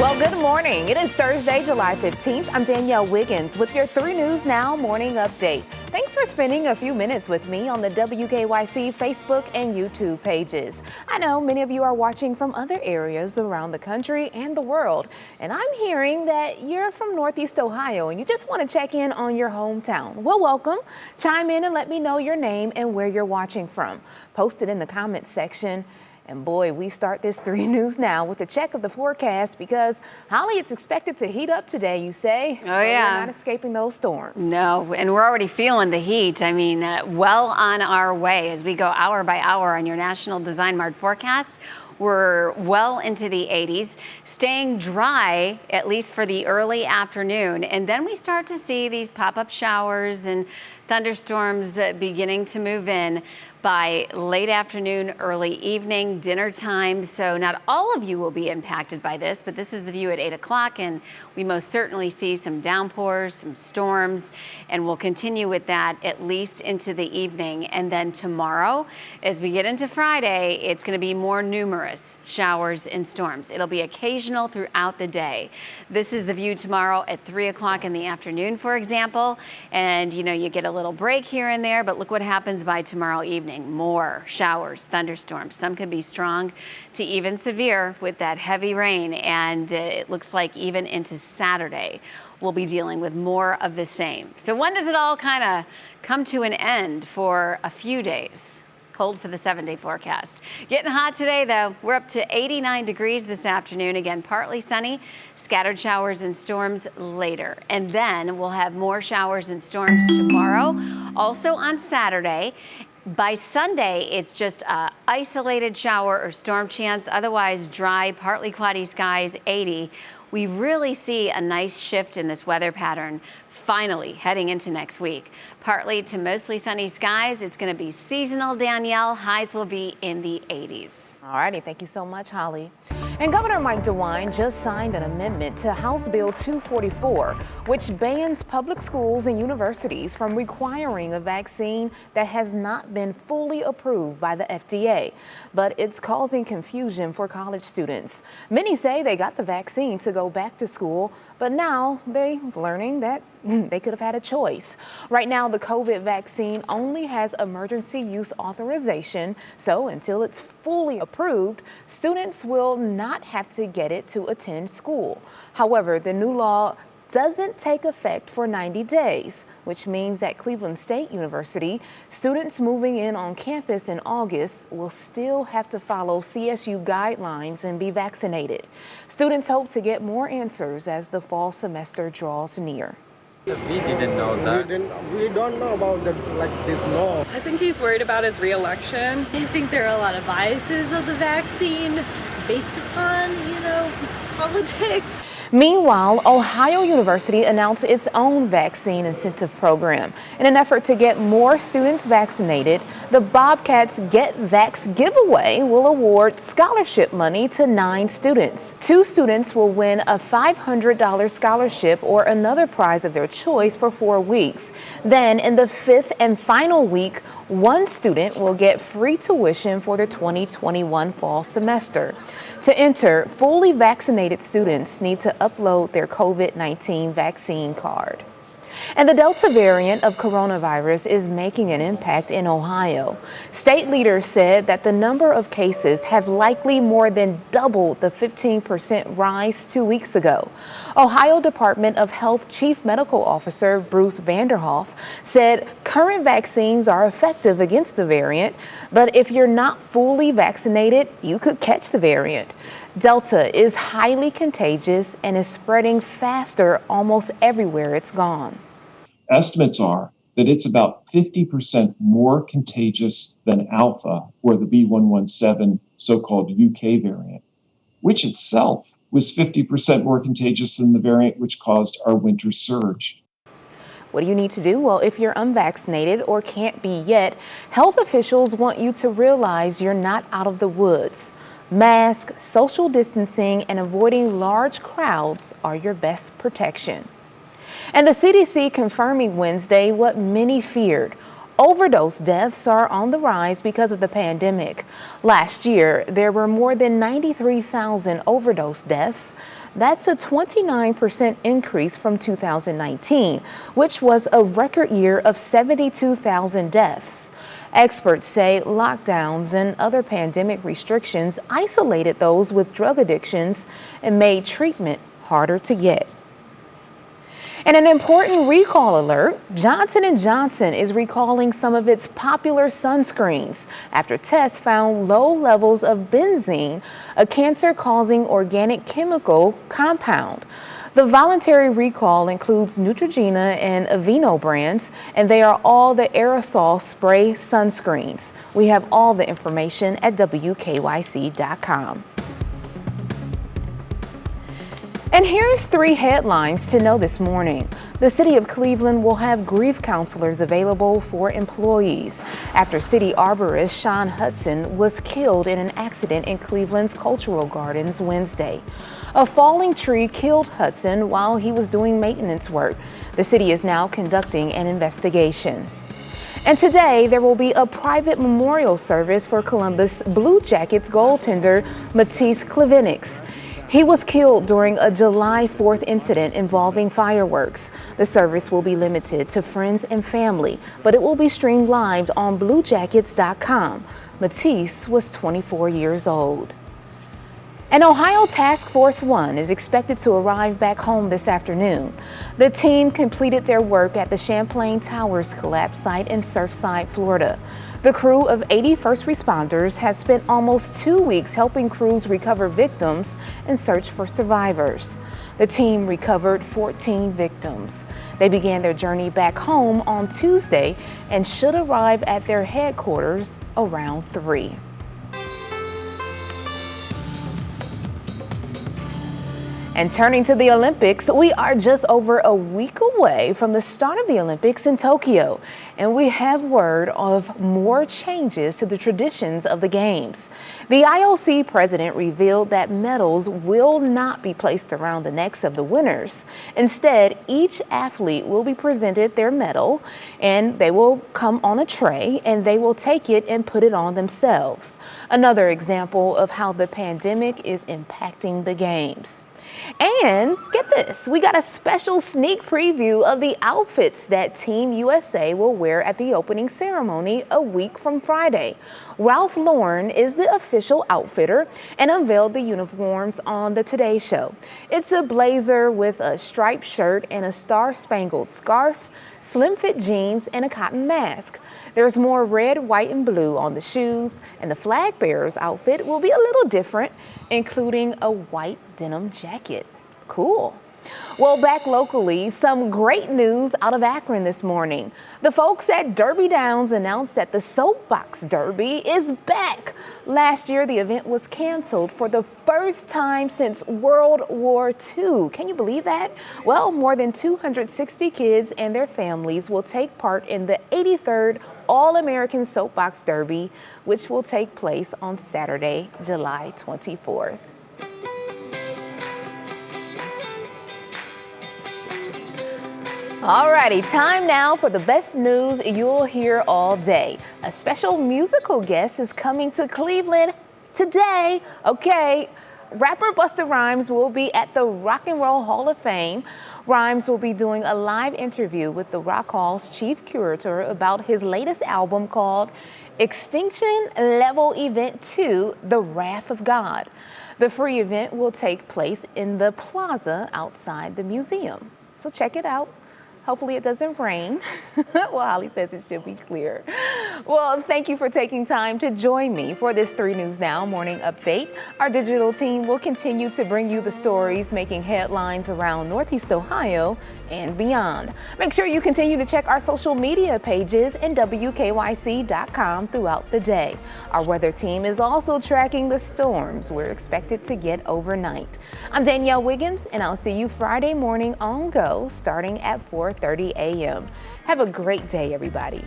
Well, good morning. It is Thursday, July 15th. I'm Danielle Wiggins with your 3 News Now morning update. Thanks for spending a few minutes with me on the WKYC Facebook and YouTube pages. I know many of you are watching from other areas around the country and the world, and I'm hearing that you're from Northeast Ohio and you just want to check in on your hometown. Well, welcome. Chime in and let me know your name and where you're watching from. Post it in the comments section. And boy, we start this 3 News Now with a check of the forecast because, Holly, it's expected to heat up today, you say? Oh, yeah. We're not escaping those storms. No, and we're already feeling the heat. I mean, well on our way as we go hour by hour on your National Design Mart forecast. We're well into the 80s, staying dry, at least for the early afternoon. And then we start to see these pop-up showers and thunderstorms beginning to move in by late afternoon, early evening, dinner time. So not all of you will be impacted by this, but this is the view at 8 o'clock, and we most certainly see some downpours, some storms, and we'll continue with that at least into the evening. And then tomorrow, as we get into Friday, it's going to be more numerous showers and storms. It'll be occasional throughout the day. This is the view tomorrow at 3 o'clock in the afternoon, for example, and you know, you get a little break here and there, but look what happens by tomorrow evening. More showers, thunderstorms. Some could be strong to even severe with that heavy rain, and it looks like even into Saturday we'll be dealing with more of the same. So when does it all kind of come to an end for a few days? Hold for the 7-day forecast. Getting hot today, though. We're up to 89 degrees this afternoon. Again, partly sunny, scattered showers and storms later. And then we'll have more showers and storms tomorrow, also on Saturday. By Sunday, it's just an isolated shower or storm chance, otherwise dry, partly cloudy skies, 80. We really see a nice shift in this weather pattern finally heading into next week. Partly to mostly sunny skies. It's going to be seasonal, Danielle. Highs will be in the 80s. All righty. Thank you so much, Holly. And Governor Mike DeWine just signed an amendment to House Bill 244, which bans public schools and universities from requiring a vaccine that has not been fully approved by the FDA. But it's causing confusion for college students. Many say they got the vaccine to go back to school, but now they're learning that they could have had a choice. Right now, the COVID vaccine only has emergency use authorization, so until it's fully approved, students will not have to get it to attend school. However, the new law doesn't take effect for 90 days, which means at Cleveland State University, students moving in on campus in August will still have to follow CSU guidelines and be vaccinated. Students hope to get more answers as the fall semester draws near. We didn't know that. We don't know about this law. I think he's worried about his re-election. I think there are a lot of biases of the vaccine based upon, politics. Meanwhile, Ohio University announced its own vaccine incentive program. In an effort to get more students vaccinated, the Bobcats Get Vax giveaway will award scholarship money to 9 students. 2 students will win a $500 scholarship or another prize of their choice for 4 weeks. Then, in the 5th and final week, 1 student will get free tuition for the 2021 fall semester. To enter, fully vaccinated students need to upload their COVID-19 vaccine card. And the Delta variant of coronavirus is making an impact in Ohio. State leaders said that the number of cases have likely more than doubled the 15% rise 2 weeks ago. Ohio Department of Health Chief Medical Officer Bruce Vanderhoff said current vaccines are effective against the variant, but if you're not fully vaccinated, you could catch the variant. Delta is highly contagious and is spreading faster almost everywhere it's gone. Estimates are that it's about 50% more contagious than Alpha, or the B.1.1.7 so-called UK variant, which itself was 50% more contagious than the variant which caused our winter surge. What do you need to do? Well, if you're unvaccinated or can't be yet, health officials want you to realize you're not out of the woods. Masks, social distancing, and avoiding large crowds are your best protection. And the CDC confirming Wednesday what many feared. Overdose deaths are on the rise because of the pandemic. Last year, there were more than 93,000 overdose deaths. That's a 29% increase from 2019, which was a record year of 72,000 deaths. Experts say lockdowns and other pandemic restrictions isolated those with drug addictions and made treatment harder to get. And an important recall alert, Johnson & Johnson is recalling some of its popular sunscreens after tests found low levels of benzene, a cancer-causing organic chemical compound. The voluntary recall includes Neutrogena and Aveeno brands, and they are all the aerosol spray sunscreens. We have all the information at WKYC.com. And here's 3 headlines to know this morning. The city of Cleveland will have grief counselors available for employees after city arborist Sean Hudson was killed in an accident in Cleveland's Cultural Gardens Wednesday. A falling tree killed Hudson while he was doing maintenance work. The city is now conducting an investigation. And today, there will be a private memorial service for Columbus Blue Jackets goaltender Matisse Klevenix. He was killed during a July 4th incident involving fireworks. The service will be limited to friends and family, but it will be streamed live on BlueJackets.com. Matisse was 24 years old. An Ohio Task Force 1 is expected to arrive back home this afternoon. The team completed their work at the Champlain Towers collapse site in Surfside, Florida. The crew of 80 first responders has spent almost 2 weeks helping crews recover victims and search for survivors. The team recovered 14 victims. They began their journey back home on Tuesday and should arrive at their headquarters around 3. And turning to the Olympics, we are just over a week away from the start of the Olympics in Tokyo, and we have word of more changes to the traditions of the Games. The IOC president revealed that medals will not be placed around the necks of the winners. Instead, each athlete will be presented their medal, and they will come on a tray, and they will take it and put it on themselves. Another example of how the pandemic is impacting the Games. And get this, we got a special sneak preview of the outfits that Team USA will wear at the opening ceremony a week from Friday. Ralph Lauren is the official outfitter and unveiled the uniforms on the Today Show. It's a blazer with a striped shirt and a star-spangled scarf, slim fit jeans, and a cotton mask. There's more red, white, and blue on the shoes, and the flag bearer's outfit will be a little different, including a white denim jacket. Cool. Well, back locally, some great news out of Akron this morning. The folks at Derby Downs announced that the Soapbox Derby is back. Last year, the event was canceled for the first time since World War II. Can you believe that? Well, more than 260 kids and their families will take part in the 83rd All-American Soapbox Derby, which will take place on Saturday, July 24th. Alrighty, time now for the best news you'll hear all day. A special musical guest is coming to Cleveland today. Okay, rapper Busta Rhymes will be at the Rock and Roll Hall of Fame. Rhymes will be doing a live interview with the Rock Hall's chief curator about his latest album called Extinction Level Event 2, The Wrath of God. The free event will take place in the plaza outside the museum. So check it out. Hopefully it doesn't rain. Well, Holly says it should be clear. Well, thank you for taking time to join me for this 3 News Now morning update. Our digital team will continue to bring you the stories making headlines around Northeast Ohio and beyond. Make sure you continue to check our social media pages and WKYC.com throughout the day. Our weather team is also tracking the storms we're expected to get overnight. I'm Danielle Wiggins, and I'll see you Friday morning on Go starting at 4:30 a.m. Have a great day, everybody.